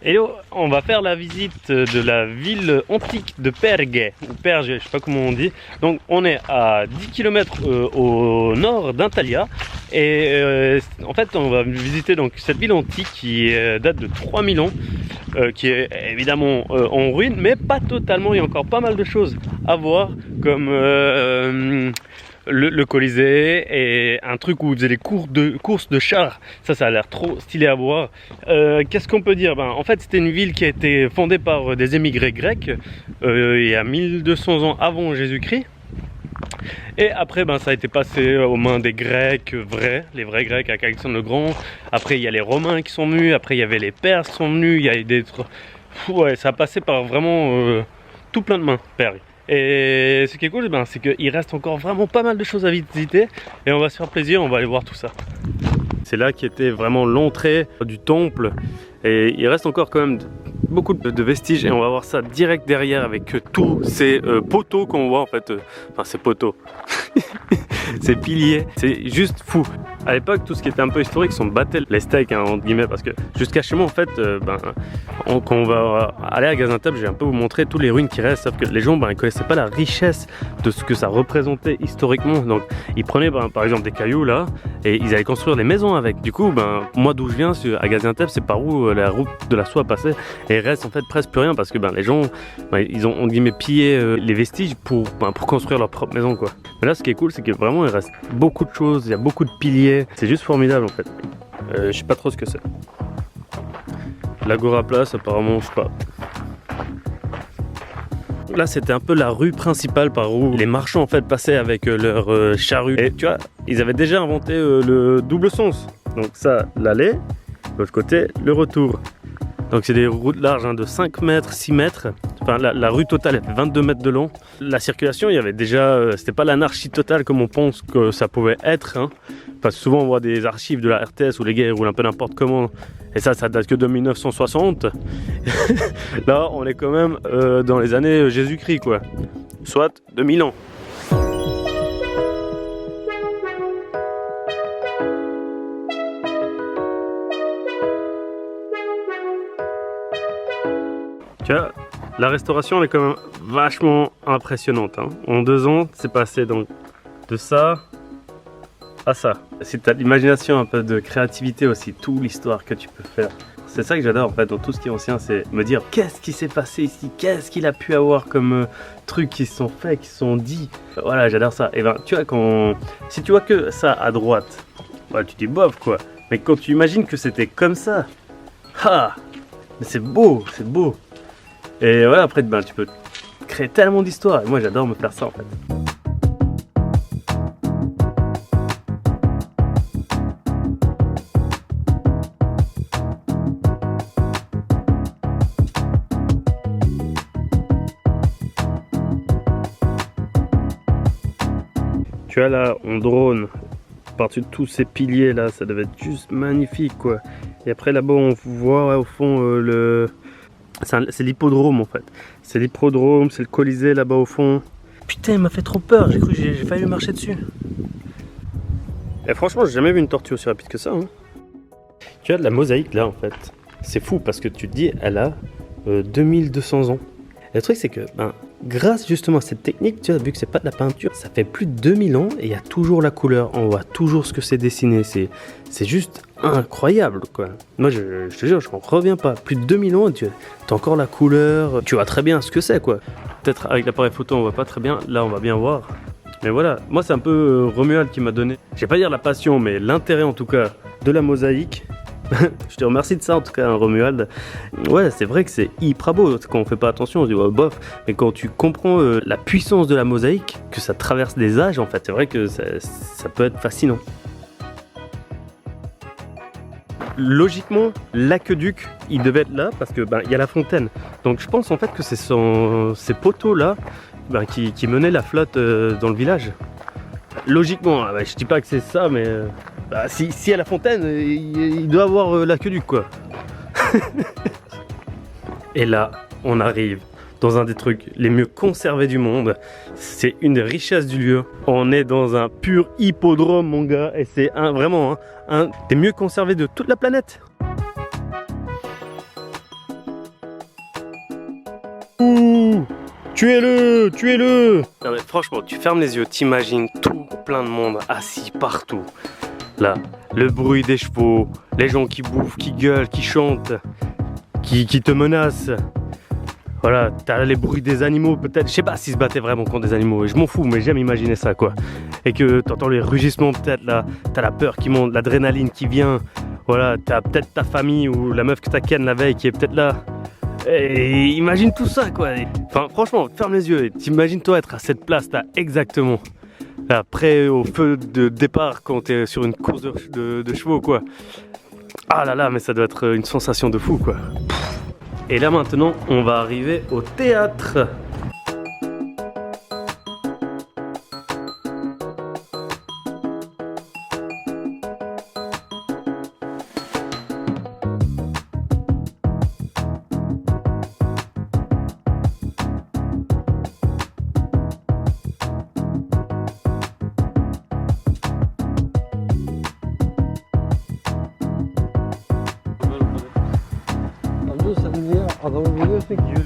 Hello, on va faire la visite de la ville antique de Perge, ou Perge, je sais pas comment on dit. Donc on est à 10 km au nord d'Antalya et en fait on va visiter donc cette ville antique qui date de 3000 ans, qui est évidemment en ruine, mais pas totalement. Il y a encore pas mal de choses à voir, comme le Colisée et un truc où vous faisait des courses de chars. Ça a l'air trop stylé à voir. Qu'est-ce qu'on peut dire? En fait, c'était une ville qui a été fondée par des émigrés grecs il y a 1200 ans avant Jésus-Christ. Et après, ça a été passé aux mains des Grecs vrais, les vrais Grecs avec Alexandre le Grand. Après, il y a les Romains qui sont venus. Après, il y avait les Perses qui sont venus. Il y a des... Ouais, ça a passé par vraiment tout plein de mains, Pergue. Et ce qui est cool, c'est qu'il reste encore vraiment pas mal de choses à visiter. Et on va se faire plaisir, on va aller voir tout ça. C'est là qui était vraiment l'entrée du temple. Et il reste encore quand même beaucoup de vestiges. Et on va voir ça direct derrière avec tous ces poteaux qu'on voit en fait. Enfin, ces poteaux. Ces piliers. C'est juste fou. À l'époque, tout ce qui était un peu historique, on battait les steaks, hein, entre guillemets, parce que jusqu'à chez moi, en fait, quand on va aller à Gaziantep, je vais un peu vous montrer toutes les ruines qui restent, sauf que les gens, ils connaissaient pas la richesse de ce que ça représentait historiquement. Donc, ils prenaient, par exemple, des cailloux là, et ils allaient construire des maisons avec. Du coup, moi, d'où je viens, à Gaziantep, c'est par où la route de la soie passait, et il reste en fait presque plus rien, parce que les gens, ils ont, entre guillemets, pillé les vestiges pour construire leur propre maison, quoi. Mais là, ce qui est cool, c'est que vraiment, il reste beaucoup de choses, il y a beaucoup de piliers. C'est juste formidable en fait. Je sais pas trop ce que c'est. L'Agora Place, apparemment, je sais pas. Là, c'était un peu la rue principale par où les marchands en fait passaient avec leurs charrues. Et tu vois, ils avaient déjà inventé le double sens. Donc ça, l'aller, de l'autre côté, le retour. Donc c'est des routes larges de 5 mètres, 6 mètres. Enfin, la rue totale elle fait 22 mètres de long. La circulation, il y avait déjà... c'était pas l'anarchie totale comme on pense que ça pouvait être. Hein. Parce que souvent on voit des archives de la RTS où les gars roulent un peu n'importe comment. Et ça date que de 1960. Là, on est quand même dans les années Jésus-Christ, quoi. Soit 2000 ans. Tu vois, la restauration elle est quand même vachement impressionnante. Hein. En 2 ans, c'est passé donc de ça à ça. Si tu as de l'imagination, un peu de créativité aussi, toute l'histoire que tu peux faire. C'est ça que j'adore en fait dans tout ce qui est ancien, c'est me dire qu'est-ce qui s'est passé ici, qu'est-ce qu'il a pu avoir comme trucs qui se sont faits, qui se sont dit. Voilà, j'adore ça. Et tu vois, si tu vois que ça à droite, tu dis bof quoi. Mais quand tu imagines que c'était comme ça, mais c'est beau, c'est beau. Et voilà, après, tu peux créer tellement d'histoires. Moi, j'adore me faire ça, en fait. Tu vois, là, on drone par-dessus tous ces piliers, là. Ça devait être juste magnifique, quoi. Et après, là-bas, on voit, au fond, c'est l'hippodrome en fait. C'est l'hippodrome, c'est le Colisée là-bas au fond. Putain, il m'a fait trop peur, j'ai failli marcher dessus. Et franchement, j'ai jamais vu une tortue aussi rapide que ça. Hein. Tu as de la mosaïque là en fait. C'est fou parce que tu te dis, elle a 2200 ans. Et le truc c'est que, grâce justement à cette technique, tu as vu que c'est pas de la peinture, ça fait plus de 2000 ans et il y a toujours la couleur. On voit toujours ce que c'est dessiné. C'est juste incroyable quoi. Moi je te jure, je m'en reviens pas. Plus de 2000 ans, tu as encore la couleur, tu vois très bien ce que c'est quoi. Peut-être avec l'appareil photo on voit pas très bien, là on va bien voir. Mais voilà, moi c'est un peu Romuald qui m'a donné, je vais pas dire la passion, mais l'intérêt en tout cas de la mosaïque. Je te remercie de ça en tout cas, Romuald. Ouais, c'est vrai que c'est hyper beau. Quand on fait pas attention, on se dit bof. Mais quand tu comprends la puissance de la mosaïque, que ça traverse des âges, en fait, c'est vrai que ça peut être fascinant. Logiquement, l'aqueduc, il devait être là parce que il y a la fontaine. Donc je pense en fait que c'est ces poteaux là qui menaient la flotte dans le village. Logiquement, je dis pas que c'est ça, mais si à la fontaine, il doit avoir l'aqueduc quoi. Et là, on arrive dans un des trucs les mieux conservés du monde. C'est une des richesses du lieu. On est dans un pur hippodrome, mon gars, et c'est vraiment un des mieux conservés de toute la planète. Tuez-le! Tuez-le! Non mais franchement, tu fermes les yeux, t'imagines tout plein de monde assis partout. Là, le bruit des chevaux, les gens qui bouffent, qui gueulent, qui chantent, qui te menacent. Voilà, t'as les bruits des animaux peut-être. Je sais pas s'ils se battaient vraiment contre des animaux, je m'en fous, mais j'aime imaginer ça quoi. Et que t'entends les rugissements peut-être là, t'as la peur qui monte, l'adrénaline qui vient. Voilà, t'as peut-être ta famille ou la meuf que t'as ken la veille qui est peut-être là. Et imagine tout ça quoi. Enfin franchement, ferme les yeux et t'imagines toi être à cette place là exactement. Là, prêt au feu de départ quand t'es sur une course de chevaux quoi. Ah là là, mais ça doit être une sensation de fou quoi. Et là maintenant, on va arriver au théâtre. Amca sen niye adamı biliyorsun ki?